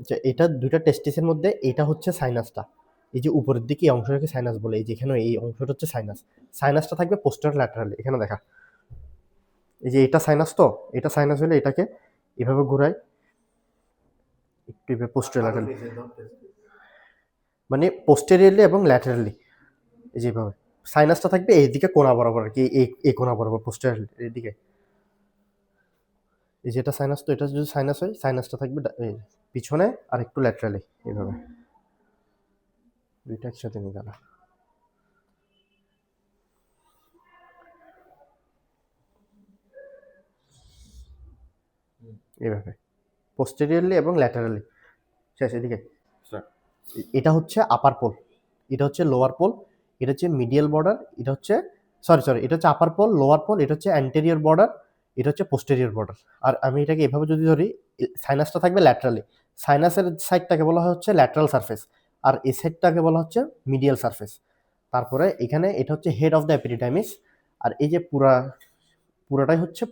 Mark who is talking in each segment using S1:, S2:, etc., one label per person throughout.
S1: যে এটা দুইটা টেস্টিসের মধ্যে এটা হচ্ছে সাইনাসটা, এই যে উপরের দিকে এই অংশটাকে সাইনাস বলে, এই যেখানে এই অংশটা হচ্ছে সাইনাস। সাইনাসটা থাকবে পোস্টার ল্যাটারালি, এখানে দেখা, এই যে এটা সাইনাস, তো এটা সাইনাস হলে এটাকে এভাবে ঘুরাই একটু এভাবে পোস্টার ল্যাটারালি, মানে পোস্টেরিয়ারলি এবং ল্যাটারালি, এই যেভাবে সাইনাসটা থাকবে এইদিকে কোণা বরাবর আর কি, এই কোণা বরাবর পোস্টেরিয়ার এইদিকে। এই যে এটা সাইনাস, তো এটা যদি সাইনাস হয় সাইনাসটা থাকবে এই পিছনে আর একটু ল্যাটারালি, এইভাবে দুইটা একসাথে নিয়ে গেল। এইভাবে পোস্টেরিয়ারলি এবং ল্যাটারালি, শেষ এদিকে। এটা হচ্ছে আপার পোল, এটা হচ্ছে লোয়ার পোল, এটা হচ্ছে মিডিয়াল বর্ডার, এটা হচ্ছে সরি এটা হচ্ছে আপার পোল, লোয়ার পোল, এটা হচ্ছে অ্যান্টেরিয়র বর্ডার, এটা হচ্ছে পোস্টেরিয়র বর্ডার। আর আমি এটাকে এভাবে যদি ধরি, সাইনাসটা থাকবে ল্যাটারালি, সাইনাসের সাইডটাকে বলা হচ্ছে ল্যাটারাল সারফেস, আর এই সাইডটাকে বলা হচ্ছে মিডিয়াল সারফেস। তারপরে এখানে এটা হচ্ছে হেড অফ দ্য এপিডিডাইমিস। আর এই যে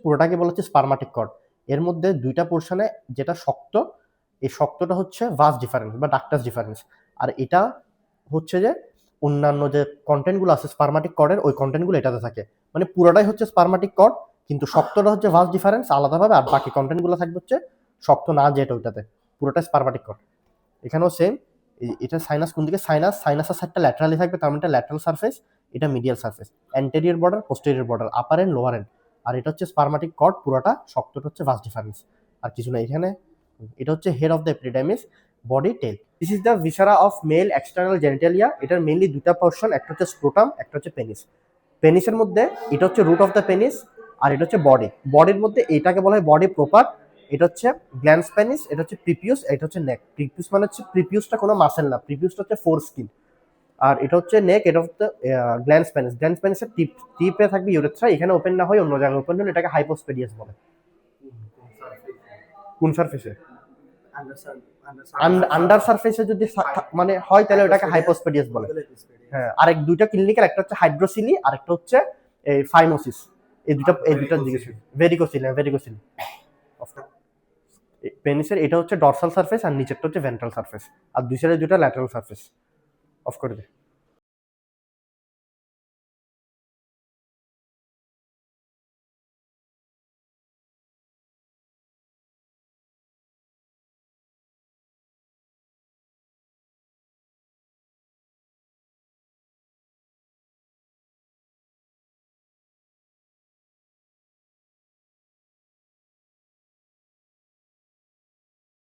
S1: পুরোটাকে বলা হচ্ছে স্পারমাটিক কর্ড। এর মধ্যে দুইটা পোর্শনে যেটা শক্ত, এই শক্তটা হচ্ছে ভাস ডিফারেন্স বা ডাক্টাস ডিফারেন্স, আর এটা হচ্ছে যে অন্যান্য যে কন্টেন্টগুলো আছে স্পারমাটিক কর্ডের, ওই কন্টেন্টগুলো এটাতে থাকে। মানে পুরোটাই হচ্ছে স্পারমাটিক কর্ড, কিন্তু শক্তটা হচ্ছে ভাস ডিফারেন্স আলাদাভাবে, আর বাকি কন্টেন্টগুলো থাকবে হচ্ছে শক্ত না যেটা ওইটাতে, পুরোটা স্পারমাটিক কর্ড। এখানেও সেম, এটা সাইনাস কোন দিকে, সাইনাসের সাইডটা ল্যাটারালি থাকবে, তার মানে এটা ল্যাটারাল সারফেস, এটা medial surface, anterior border, posterior border, upper end lower end. আর এটা হচ্ছে স্পারমাটিক কর্ড পুরোটা, শক্তটা হচ্ছে ভাস ডিফারেন্স, আর কিছু না এখানে। এটা হচ্ছে head of the epididymis, body, tail. This is the viscera of male external genitalia. এটার মেইনলি দুটা পোর্শন, একটা হচ্ছে স্ক্রোটাম, একটা হচ্ছে পেনিস। পেনিসের মধ্যে এটা হচ্ছে রুট অফ দ্য পেনিস, আর এটা হচ্ছে বডি। বডির মধ্যে এটাকে বলা হয় বডি প্রপার, এটা হচ্ছে গ্ল্যান্স পেনিস, এটা হচ্ছে প্রিপিউস, এটা হচ্ছে নেক। প্রিপিউস মানে হচ্ছে, প্রিপিউসটা কোনো মাসেল না, প্রিপিউসটা হচ্ছে ফোর স্কিন। আর এটা হচ্ছে নেক, এটা হচ্ছে গ্ল্যান্স পেনিস। গ্ল্যান্স পেনিসের টিপে থাকবে ইউরেথ্রা, এখানে ওপেন না হয় অন্য জায়গায় ওপেন হলে এটাকে হাইপোস্পেডিয়াস বলে। কোন সারফেসে? আন্ডার সারফেসে যদি মানে হয় তাহলে ওটাকে হাইপোস্পেডিয়াস বলে। হ্যাঁ, আরেক দুইটা ক্লিনিক্যাল, একটা হচ্ছে হাইড্রোসিলি আর একটা হচ্ছে এই ফাইনোসিস। এই দুটা জিজ্ঞেস, ভেরিকোসিল, ভেরিকোসিল। পেনিসের এটা হচ্ছে ডরসাল সারফেস, আর নিচেরটা হচ্ছে ভেন্ট্রাল সারফেস, আর দুই সাইডে দুটো ল্যাটারাল সারফেস। অফ করে দে।